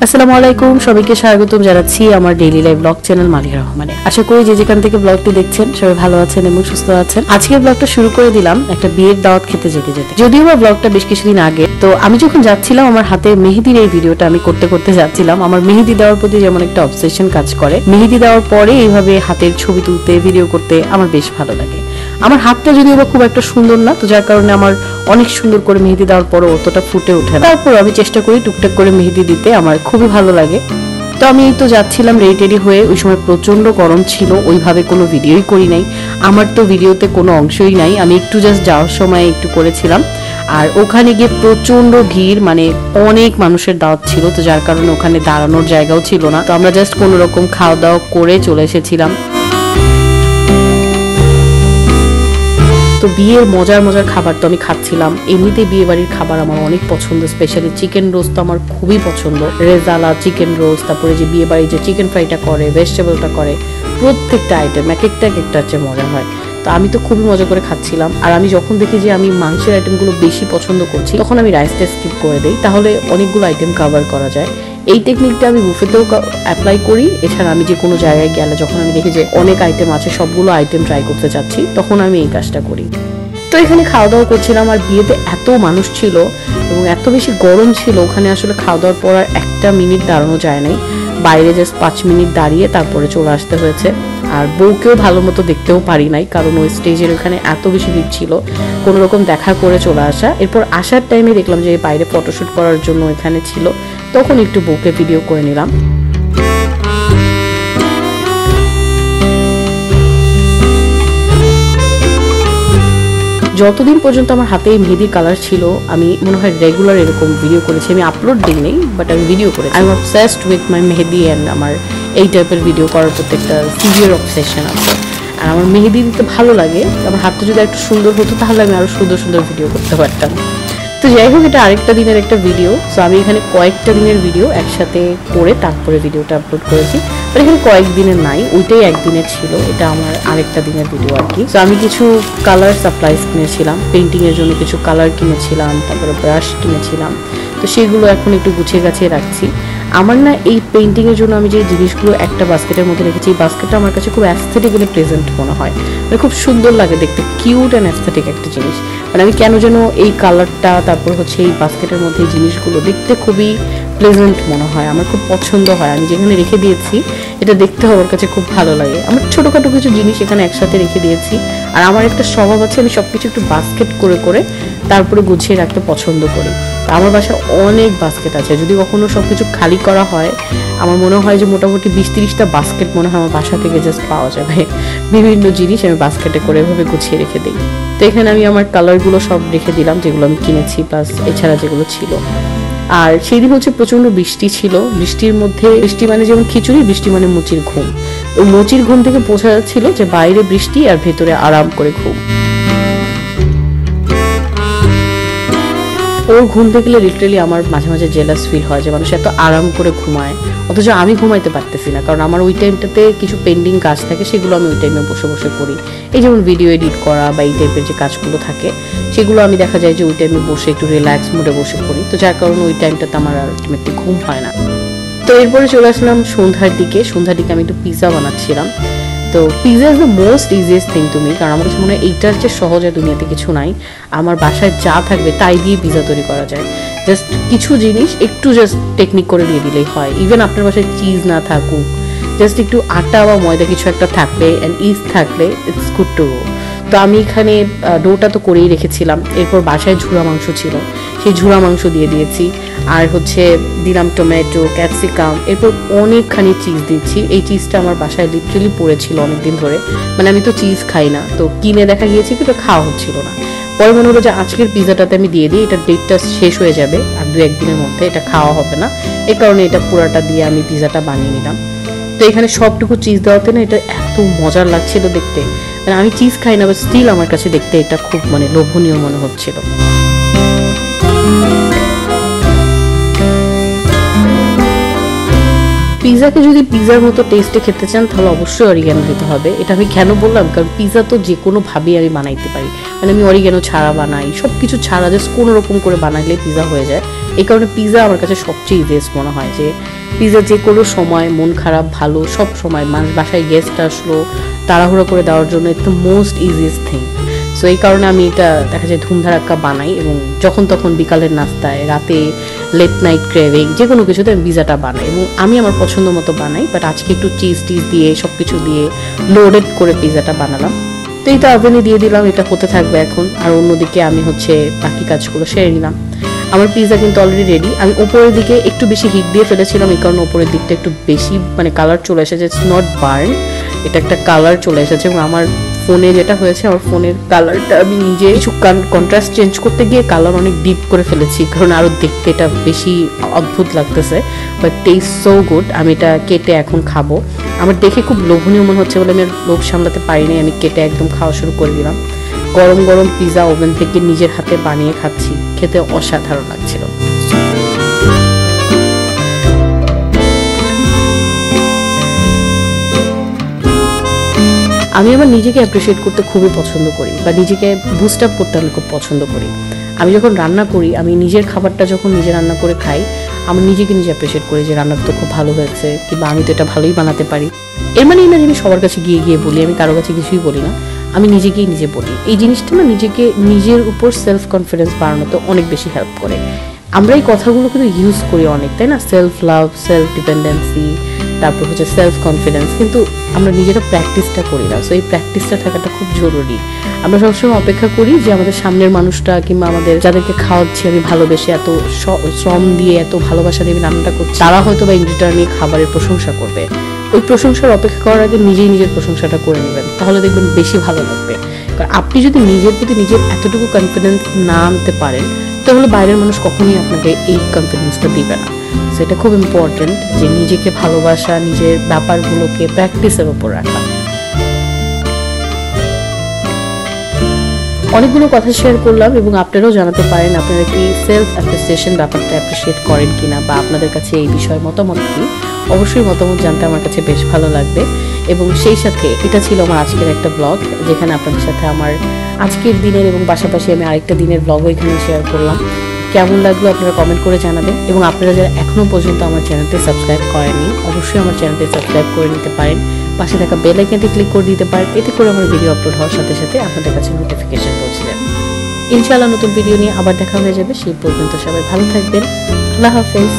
আসসালামু আলাইকুম, সবাইকে স্বাগতম জানাচ্ছি আমার ডেইলি লাইফ ব্লগ চ্যানেল মালিয়া রহমানে। আশা করি যে যেখান থেকে ব্লগটি দেখছেন সবাই ভালো আছেন এবং সুস্থ আছেন। আজকের ব্লগটা শুরু করে দিলাম একটা বিয়ের দাওয়াত খেতে যেতে যেতে। যদিও বা ব্লগটা বেশ কিছুদিন আগে, তো আমি যখন যাচ্ছিলাম আমার হাতে মেহেদির এই ভিডিওটা আমি করতে করতে যাচ্ছিলাম। আমার মেহেদি দেওয়ার প্রতি যেমন একটা অবসেশন কাজ করে, মেহেদি দেওয়ার পরে এইভাবে হাতের ছবি তুলতে ভিডিও করতে আমার বেশ ভালো লাগে। আমার হাতটা যদিও বা খুব একটা সুন্দর না, তো যার কারণে আমার অনেক সুন্দর করে মেহেদি দেওয়ার পরও অতটা ফুটে ওঠে না। তারপর আমি চেষ্টা করি টুকটাক করে মেহেদি দিতে, আমার খুবই ভালো লাগে। তো আমি তো যাচ্ছিলাম রেডি হয়ে, ওই সময় প্রচন্ড গরম ছিল, ওইভাবে কোনো ভিডিওই করি নাই। আমার তো ভিডিওতে কোনো অংশই নাই, আমি একটু জাস্ট যাওয়ার সময় একটু করেছিলাম। আর ওখানে গিয়ে প্রচন্ড ভিড়, মানে অনেক মানুষের দাওয়াত ছিল, তো যার কারণে ওখানে দাঁড়ানোর জায়গাও ছিল না। তো আমরা জাস্ট কোনো রকম খাওয়া দাওয়া করে চলে এসেছিলাম। তো বিয়ের মজার মজার খাবার তো আমি খাচ্ছিলাম। এমনিতে বিয়ে বাড়ির খাবার আমার অনেক পছন্দ, স্পেশালি চিকেন রোস্ট তো আমার খুবই পছন্দ। রেজালা চিকেন রোস্ট, তারপরে যে বিয়ে বাড়ি যে চিকেন ফ্রাইটা করে, ভেজিটেবলটা করে, প্রত্যেকটা আইটেম এক একটা হচ্ছে মজা হয়। তো আমি তো খুবই মজা করে খাচ্ছিলাম। আর আমি যখন দেখি যে আমি মাংসের আইটেমগুলো বেশি পছন্দ করছি, তখন আমি রাইসটা স্কিপ করে দিই, তাহলে অনেকগুলো আইটেম কভার করা যায়। এই টেকনিকটা আমি বুফেতেও অ্যাপ্লাই করি। এছাড়া আমি যে কোনো জায়গায় গেলে যখন আমি দেখি যে অনেক আইটেম আছে, সবগুলো আইটেম ট্রাই করতে চাচ্ছি, তখন আমি এই কাজটা করি। তো এখানে খাওয়া দাওয়া করছিলাম, আর বিয়েতে এত মানুষ ছিল এবং এত বেশি গরম ছিল, ওখানে আসলে খাওয়া দাওয়ার পর আর একটা মিনিট দাঁড়ানো যায় নাই। বাইরে জাস্ট 5 মিনিট দাঁড়িয়ে তারপরে চলে আসতে হয়েছে। আর বউকেও ভালো মতো দেখতেও পারি নাই, কারণ ওই স্টেজের ওখানে এত বেশি ভিড় ছিল। কোনো রকম দেখা করে চলে আসা। এরপর আসার টাইমে দেখলাম যে বাইরে ফটোশ্যুট করার জন্য এখানে ছিল, তখন একটু বউকে ভিডিও করে নিলাম। যতদিন পর্যন্ত আমার হাতে মেহেদির কালার ছিল, আমি মনে হয় রেগুলার এরকম ভিডিও করেছি। আমি আপলোড দিই নেই, বাট আমি ভিডিও করেছি। I am obsessed with my Mehedi, and আমার এই টাইপের ভিডিও করার প্রতি একটা সিভিয়ার অবসেশন আছে। আর আমার মেহেদি দিতে ভালো লাগে। আমার হাতটা যদি একটু সুন্দর হতো তাহলে আমি আরো সুন্দর সুন্দর ভিডিও করতে পারতাম। তো যাই হোক, এটা আরেকটা দিনের একটা ভিডিও। সো আমি এখানে কয়েকটা দিনের ভিডিও একসাথে করে তারপরে ভিডিওটা আপলোড করেছি। বাট এখানে কয়েকদিনের নাই, ওইটাই একদিনের ছিল। এটা আমার আরেকটা দিনের ভিডিও আর কি। তো আমি কিছু কালার সাপ্লাইজ কিনেছিলাম, পেন্টিংয়ের জন্য কিছু কালার কিনেছিলাম, তারপরে ব্রাশ কিনেছিলাম। তো সেগুলো এখন একটু গুছিয়ে গাছিয়ে রাখছি। আমার না এই পেন্টিংয়ের জন্য আমি যে জিনিসগুলো একটা বাস্কেটের মধ্যে রেখেছি, এই বাস্কেটটা আমার কাছে খুব অ্যাস্থেটিক্যালি প্রেজেন্ট মনে হয়, মানে খুব সুন্দর লাগে দেখতে, কিউট অ্যান্ড অ্যাস্থেটিক একটা জিনিস। মানে আমি কেন যেন এই কালারটা, তারপর হচ্ছে এই বাস্কেটের মধ্যে এই জিনিসগুলো দেখতে খুবই প্লেজেন্ট মনে হয়, আমার খুব পছন্দ হয়। আমি যেখানে রেখে দিয়েছি এটা দেখতে আমার কাছে খুব ভালো লাগে। আমার ছোটোখাটো কিছু জিনিস এখানে একসাথে রেখে দিয়েছি। আর আমার একটা স্বভাব আছে, আমি সব কিছু একটু বাস্কেট করে করে তারপরে গুছিয়ে রাখতে পছন্দ করি। আমার বাসায় অনেক বাস্কেট আছে, যদি কখনো সব কিছু খালি করা হয়, আমার মনে হয় যে মোটামুটি 20-30টা বাস্কেট মনে হয় আমার বাসা থেকে জাস্ট পাওয়া যাবে। বিভিন্ন জিনিস আমি বাস্কেটে করে এভাবে গুছিয়ে রেখে দিই। তো এখানে আমি আমার কালারগুলো সব রেখে দিলাম, যেগুলো আমি কিনেছি, প্লাস এছাড়া যেগুলো ছিল। আর সেই দিন হচ্ছে প্রচন্ড বৃষ্টি ছিল। বৃষ্টির মধ্যে, বৃষ্টি মানে যেমন খিচুড়ি, বৃষ্টি মানে মুচির ঘুম। তো মুচির ঘুম থেকে বোঝা যাচ্ছিল যে বাইরে বৃষ্টি আর ভেতরে আরাম করে ঘুম। ওর ঘুম দেখলে লিটারেলি আমার মাঝে মাঝে জেলাস ফিল হয় যে মানুষ এত আরাম করে ঘুমায়, অথচ আমি ঘুমাইতে পারতেছি না, কারণ আমার ওই টাইমটাতে কিছু পেন্ডিং কাজ থাকে, সেগুলো আমি ওই টাইমে বসে বসে করি। এই যেমন ভিডিও এডিট করা বা এই টাইপের যে কাজগুলো থাকে, সেগুলো আমি দেখা যায় যে ওই টাইমে বসে একটু রিল্যাক্স মুডে বসে করি। তো যার কারণে ওই টাইমটাতে আমার আলটিমেটলি ঘুম হয় না। তো এরপরে চলে আসলাম সন্ধ্যার দিকে আমি একটু পিৎজা বানাচ্ছিলাম। তো pizza is the most easiest thing to me, কারণ আমার কাছে মনে হয় এইটার যে সহজে দুনিয়াতে কিছু নাই। আমার বাসায় যা থাকবে তাই দিয়ে পিৎজা তৈরি করা যায়। জাস্ট কিছু জিনিস একটু জাস্ট টেকনিক করে দিয়ে দিলেই হয়। ইভেন আপনার বাসায় চিজ না থাকুক, জাস্ট একটু আটা বা ময়দা কিছু একটা থাকলে অ্যান্ড ইস্ট থাকলে ইটস গুড টু গো। তো আমি এখানে ডোটা তো করেই রেখেছিলাম। এরপর বাসায় ঝুড়া মাংস ছিল, সেই ঝুড়া মাংস দিয়ে দিয়েছি। আর হচ্ছে দিলাম টমেটো, ক্যাপসিকাম, এরপর অনেকখানি চিজ দিচ্ছি। এই চিজটা আমার বাসায় লিটারেলি পড়েছিল অনেকদিন ধরে, মানে আমি তো চিজ খাই না, তো কিনে দেখা গিয়েছি কিন্তু খাওয়া হচ্ছিল না। পরে মনে হলো যে আজকের পিৎজাটাতে আমি দিয়ে দিই, এটা ডেটটা শেষ হয়ে যাবে আর 2-1 দিনের মধ্যে, এটা খাওয়া হবে না। এই কারণে এটা পুরাটা দিয়ে আমি পিৎজাটা বানিয়ে নিলাম। তো এখানে সবটুকু চিজ দেওয়াতে না এটা এত মজার লাগছিল দেখতে, মানে আমি চিজ খাই না, বাট স্টিল আমার কাছে দেখতে এটা খুব মানে লোভনীয় মনে হচ্ছিল। পিৎজাকে যদি পিৎজার মতো টেস্টে খেতে চান তাহলে অবশ্যই অরিগ্যানো দিতে হবে। এটা আমি কেন বললাম, কারণ পিৎজা তো যে কোনোভাবেই আমি বানাইতে পারি, মানে আমি অরিগ্যানো ছাড়া বানাই, সব কিছু ছাড়া জাস্ট কোনো রকম করে বানাইলে পিৎজা হয়ে যায়। এই কারণে পিৎজা আমার কাছে সবচেয়ে ইজিয়েস্ট মনে হয়, যে পিৎজা যে কোনো সময় মন খারাপ ভালো সব সময় মানুষ বাসায় গেস্ট আসলো তাড়াহুড়ো করে দেওয়ার জন্য it's the most easiest thing. So এই কারণে আমি এটা দেখা যায় ধুমধারাক্কা বানাই, এবং যখন তখন বিকালের নাস্তায়, রাতে লেট নাইট ক্রেভিং যে কোনো কিছুতে আমি পিৎজাটা বানাই, এবং আমি আমার পছন্দ মতো বানাই। বাট আজকে একটু চিজ টিজ দিয়ে সব কিছু দিয়ে লোডেড করে পিৎজাটা বানালাম। তো এইটা ওভেনে দিয়ে দিলাম, এটা হতে থাকবে এখন। আর অন্যদিকে আমি হচ্ছে বাকি কাজগুলো সেরে নিলাম। আমার পিৎজা কিন্তু অলরেডি রেডি। আমি ওপরের দিকে একটু বেশি হিট দিয়ে ফেলেছিলাম, এই কারণে ওপরের দিকটা একটু বেশি মানে কালার চলে এসেছে। ইটস নট বার্ন, এটা একটা কালার চলে এসেছে। এবং আমার ফোনে যেটা হয়েছে, আমার ফোনের কালারটা আমি নিজে কিছু কন্ট্রাস্ট চেঞ্জ করতে গিয়ে কালার অনেক ডিপ করে ফেলেছি, কারণ আরও দেখতে এটা বেশি অদ্ভুত লাগতেছে। But test so good. আমি এটা কেটে এখন খাবো। আমার দেখে খুব লোভনীয় মনে হচ্ছে বলে আমি আর লোভ সামলাতে পারিনি, আমি কেটে একদম খাওয়া শুরু করে দিলাম। গরম গরম পিৎজা ওভেন থেকে নিজের হাতে বানিয়ে খাচ্ছি, খেতে অসাধারণ লাগছিল। আমি আমার নিজেকে অ্যাপ্রিসিয়েট করতে খুবই পছন্দ করি, বা নিজেকে বুস্ট আপ করতে আমি খুব পছন্দ করি। আমি যখন রান্না করি, আমি নিজের খাবারটা যখন নিজে রান্না করে খাই, আমি নিজেকে নিজে অ্যাপ্রিসিয়েট করি যে রান্নাটা তো খুব ভালো হয়েছে, কিংবা আমি তো এটা ভালোই বানাতে পারি। এর মানে এই না যে আমি সবার কাছে গিয়ে গিয়ে বলি, আমি কারো কাছে কিছুই বলি না, আমি নিজেকেই নিজে বলি। এই জিনিসটা না নিজেকে নিজের উপর সেলফ কনফিডেন্স বাড়ানোতে অনেক বেশি হেল্প করে। আমরা এই কথাগুলো কিন্তু ইউজ করি অনেক, তাই না? সেলফ লাভ, সেলফ ডিপেন্ডেন্সি, তারপর হচ্ছে সেলফ কনফিডেন্স, কিন্তু আমরা নিজেরা প্র্যাকটিসটা করি না। সো এই প্র্যাকটিসটা থাকাটা খুব জরুরি। আমরা সবসময় অপেক্ষা করি যে আমাদের সামনের মানুষটা কিংবা আমাদের যাদেরকে খাওয়াচ্ছি আমি ভালোবেসে, এত শ্রম দিয়ে এত ভালোবাসা দিয়ে রান্নাটা করছি, তারা হয়তো বা ইন রিটার্নে খাবারের প্রশংসা করবে। ওই প্রশংসার অপেক্ষা করার আগে নিজেই নিজের প্রশংসাটা করে নেবেন, তাহলে দেখবেন বেশি ভালো লাগবে। কারণ আপনি যদি নিজের প্রতি নিজের এতটুকু কনফিডেন্স না আনতে পারেন, তাহলে বাইরের মানুষ কখনোই আপনাকে এই কনফিডেন্সটা দিবে না। সেটা খুব ইম্পর্টেন্ট যে নিজেকে ভালোবাসা, নিজের ব্যাপারগুলোকে প্র্যাকটিসের উপর রাখা। অনেকগুলো কথা শেয়ার করলাম, এবং আপনারাও জানাতে পারেন আপনারা কি সেলফ অ্যাপ্রিসিয়েশন ব্যাপারটা অ্যাপ্রিসিয়েট করেন কিনা, বা আপনাদের কাছে এই বিষয়ে মতামত কি। অবশ্যই মতামত জানতে আমার কাছে বেশ ভালো লাগবে। এবং সেই সাথে এটা ছিল আমার আজকের একটা ব্লগ, যেখানে আপনাদের সাথে আমার আজকের দিনের এবং পাশাপাশি আমি আরেকটা দিনের ব্লগও এখানে শেয়ার করলাম। কেমন লাগলো আপনারা কমেন্ট করে জানাবেন। এবং আপনারা যারা এখনও পর্যন্ত আমার চ্যানেলটি সাবস্ক্রাইব করেননি, অবশ্যই আমার চ্যানেলটি সাবস্ক্রাইব করে নিতে পারেন। পাশে থাকা বেল আইকনটি ক্লিক করে দিতে পারেন, এতে করে আমার ভিডিও আপলোড হওয়ার সাথে সাথে আপনাদের কাছে নোটিফিকেশন পৌঁছে যাবে। ইনশাআল্লাহ নতুন ভিডিও নিয়ে আবার দেখা হয়ে যাবে। সেই পর্যন্ত সবাই ভালো থাকবেন। আল্লাহ হাফেজ।